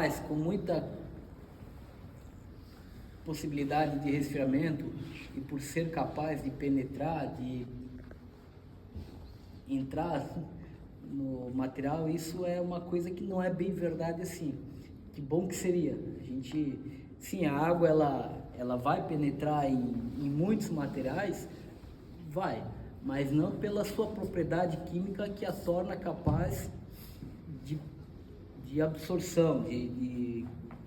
Mas com muita possibilidade de resfriamento e por ser capaz de penetrar, de entrar no material, isso é uma coisa que não é bem verdade assim. Que bom que seria. A gente, sim, a água ela vai penetrar em muitos materiais, vai, mas não pela sua propriedade química que a torna capaz de absorção, de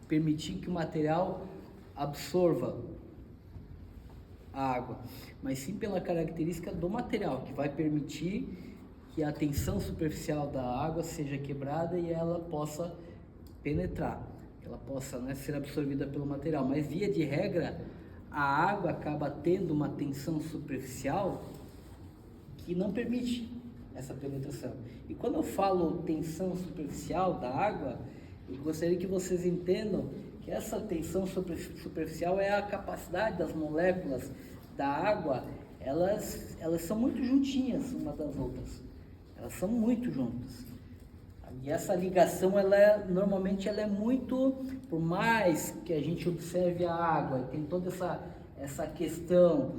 permitir que o material absorva a água, mas sim pela característica do material, que vai permitir que a tensão superficial da água seja quebrada e ela possa penetrar, que ela possa, né, ser absorvida pelo material. Mas via de regra, a água acaba tendo uma tensão superficial que não permite essa penetração. E quando eu falo tensão superficial da água, eu gostaria que vocês entendam que essa tensão superficial é a capacidade das moléculas da água, elas são muito juntinhas umas das outras, elas são muito juntas. E essa ligação, normalmente ela é muito, por mais que a gente observe a água, tem toda essa questão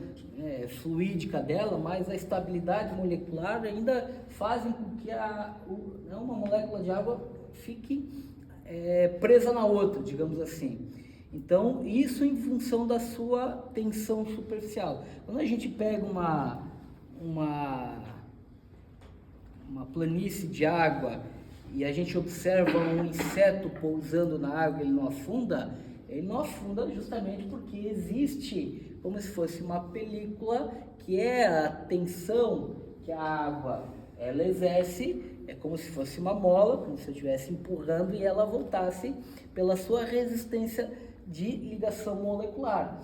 fluídica dela, mas a estabilidade molecular ainda faz com que uma molécula de água fique presa na outra, digamos assim. Então, isso em função da sua tensão superficial. Quando a gente pega uma planície de água e a gente observa um inseto pousando na água e ele não afunda justamente porque existe como se fosse uma película, que é a tensão que a água ela exerce, é como se fosse uma mola, como se eu estivesse empurrando e ela voltasse pela sua resistência de ligação molecular.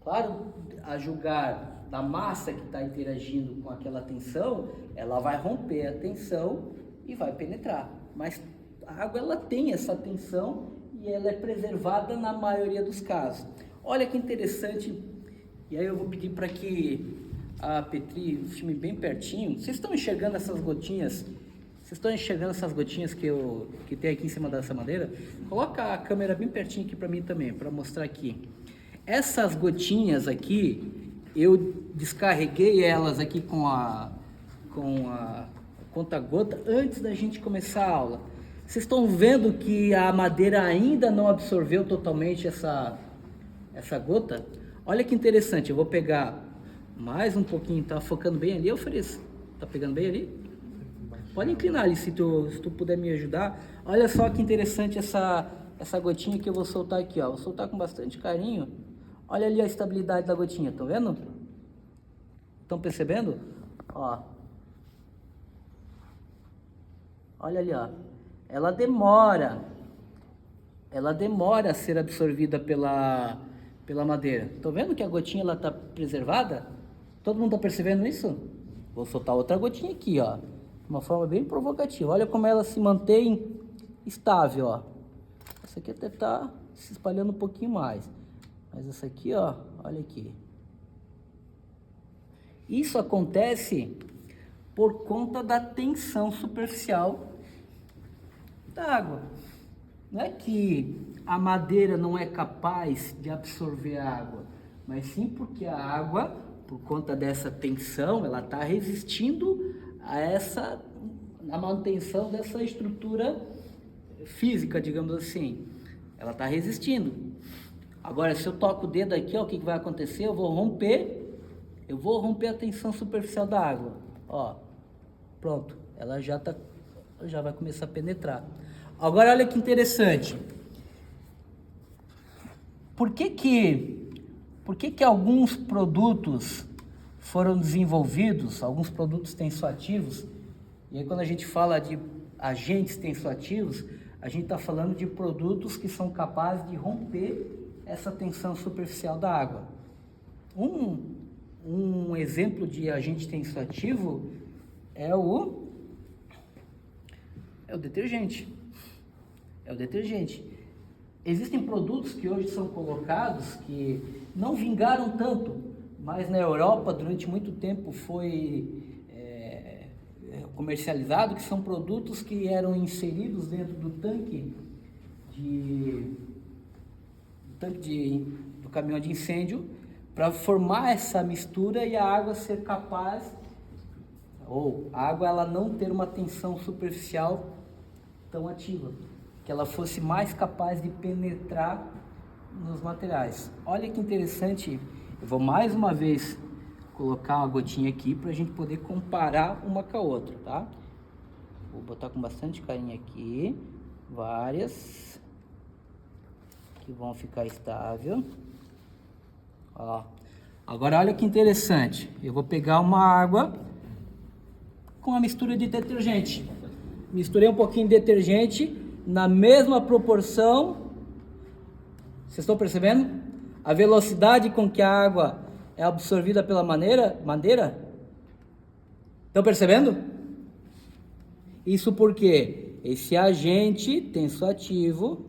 Claro, a julgar da massa que está interagindo com aquela tensão, ela vai romper a tensão e vai penetrar. Mas a água ela tem essa tensão e ela é preservada na maioria dos casos. Olha que interessante, e aí eu vou pedir para que a Petri filme bem pertinho. Vocês estão enxergando essas gotinhas? Vocês estão enxergando essas gotinhas que tem aqui em cima dessa madeira? Coloca a câmera bem pertinho aqui para mim também, para mostrar aqui. Essas gotinhas aqui, eu descarreguei elas aqui com a conta-gota antes da gente começar a aula. Vocês estão vendo que a madeira ainda não absorveu totalmente essa gota? Olha que interessante, eu vou pegar mais um pouquinho, tá focando bem ali, Farias? Tá pegando bem ali? Pode inclinar ali se tu puder me ajudar. Olha só que interessante essa gotinha que eu vou soltar aqui, ó. Vou soltar com bastante carinho. Olha ali a estabilidade da gotinha, estão vendo? Estão percebendo? Ó. Olha ali, ó. Ela demora a ser absorvida pela madeira. Estão vendo que a gotinha ela tá preservada? Todo mundo está percebendo isso? Vou soltar outra gotinha aqui, ó. De uma forma bem provocativa. Olha como ela se mantém estável, ó. Essa aqui até tá se espalhando um pouquinho mais. Mas essa aqui, ó, olha aqui. Isso acontece por conta da tensão superficial da água. Não é que a madeira não é capaz de absorver a água, mas sim porque a água, por conta dessa tensão, ela está resistindo a manutenção dessa estrutura física, digamos assim. Ela está resistindo. Agora, se eu toco o dedo aqui, ó, o que vai acontecer? Eu vou romper a tensão superficial da água. Ó, pronto, ela já vai começar a penetrar. Agora, olha que interessante. Por que que alguns produtos foram desenvolvidos, alguns produtos tensoativos, e aí quando a gente fala de agentes tensoativos, a gente está falando de produtos que são capazes de romper essa tensão superficial da água. Um exemplo de agente tensoativo é o detergente. É o detergente. Existem produtos que hoje são colocados que não vingaram tanto, mas na Europa durante muito tempo foi comercializado, que são produtos que eram inseridos dentro do tanque do caminhão de incêndio para formar essa mistura e a água ser capaz, ou a água ela não ter uma tensão superficial tão ativa, que ela fosse mais capaz de penetrar nos materiais. Olha que interessante, eu vou mais uma vez colocar uma gotinha aqui para a gente poder comparar uma com a outra, tá? Vou botar com bastante carinho aqui, várias, que vão ficar estável. Ó. Agora olha que interessante, eu vou pegar uma água com a mistura de detergente. Misturei um pouquinho de detergente na mesma proporção. Vocês estão percebendo? A velocidade com que a água é absorvida pela madeira? Estão percebendo? Isso porque esse agente tensoativo,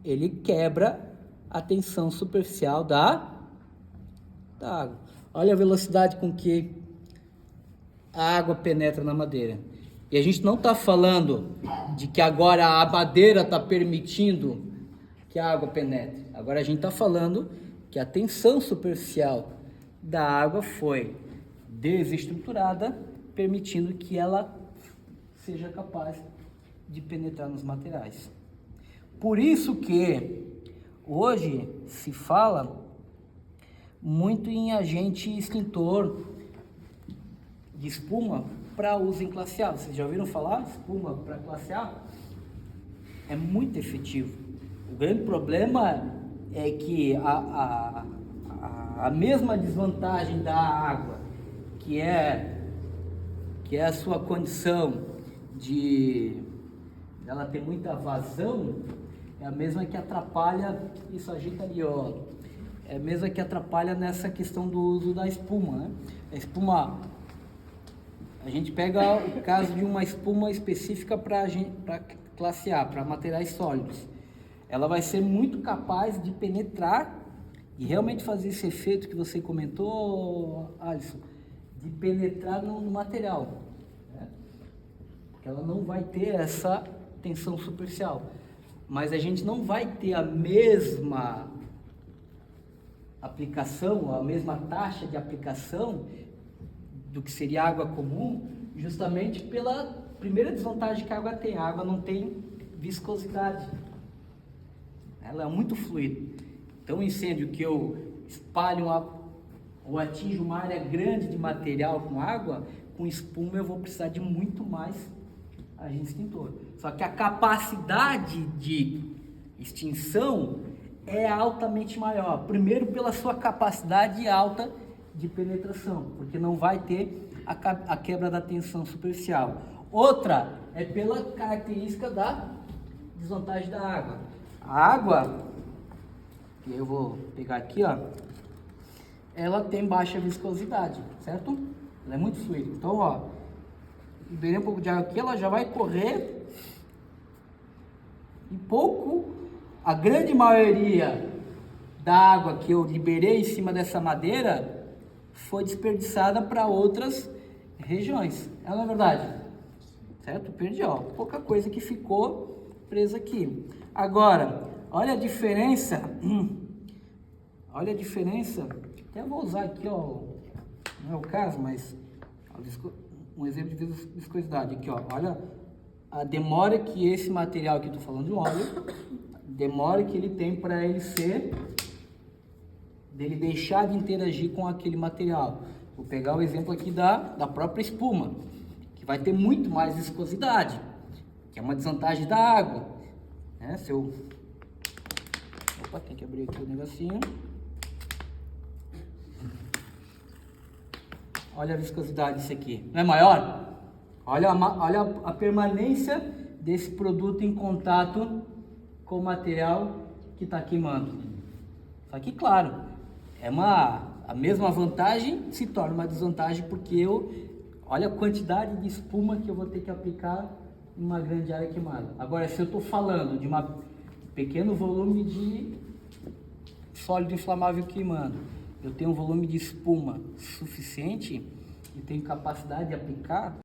ele quebra a tensão superficial da água. Olha a velocidade com que a água penetra na madeira. E a gente não está falando de que agora a madeira está permitindo que a água penetre. Agora a gente está falando que a tensão superficial da água foi desestruturada, permitindo que ela seja capaz de penetrar nos materiais. Por isso que hoje se fala muito em agente extintor de espuma para uso em classe A. Vocês já ouviram falar? Espuma para classe A? É muito efetivo. O grande problema é que a mesma desvantagem da água, que é a sua condição de ela ter muita vazão, é a mesma que atrapalha, isso ajeita ali, ó, é a mesma que atrapalha nessa questão do uso da espuma, né? A espuma, a gente pega o caso de uma espuma específica para classe A, para materiais sólidos. Ela vai ser muito capaz de penetrar e realmente fazer esse efeito que você comentou, Alisson, de penetrar no material, né? Porque ela não vai ter essa tensão superficial. Mas a gente não vai ter a mesma aplicação, a mesma taxa de aplicação do que seria água comum, justamente pela primeira desvantagem que a água tem. A água não tem viscosidade, ela é muito fluida. Então, um incêndio que eu espalho ou atinjo uma área grande de material com água, com espuma eu vou precisar de muito mais agente extintor. Só que a capacidade de extinção é altamente maior. Primeiro, pela sua capacidade alta de penetração, porque não vai ter a quebra da tensão superficial. Outra é pela característica da desvantagem da água. A água, que eu vou pegar aqui, ó, ela tem baixa viscosidade, certo? Ela é muito fluida. Então, ó, liberei um pouco de água aqui, ela já vai correr e a grande maioria da água que eu liberei em cima dessa madeira foi desperdiçada para outras regiões. É na verdade, certo? Perdi, ó, pouca coisa que ficou presa aqui. Agora, olha a diferença. Olha a diferença. Até vou usar aqui, ó, não é o caso, mas um exemplo de viscosidade aqui, ó. Olha a demora que esse material que eu tô falando de óleo, demora que ele tem para dele deixar de interagir com aquele material. Vou pegar o exemplo aqui da própria espuma, que vai ter muito mais viscosidade, que é uma desvantagem da água, né? Opa, tem que abrir aqui o negocinho. Olha a viscosidade disso aqui, não é maior? Olha a permanência desse produto em contato com o material que está queimando. Só que, claro, a mesma vantagem se torna uma desvantagem, porque olha a quantidade de espuma que eu vou ter que aplicar em uma grande área queimada. Agora, se eu estou falando de um pequeno volume de sólido inflamável queimando, eu tenho um volume de espuma suficiente e tenho capacidade de aplicar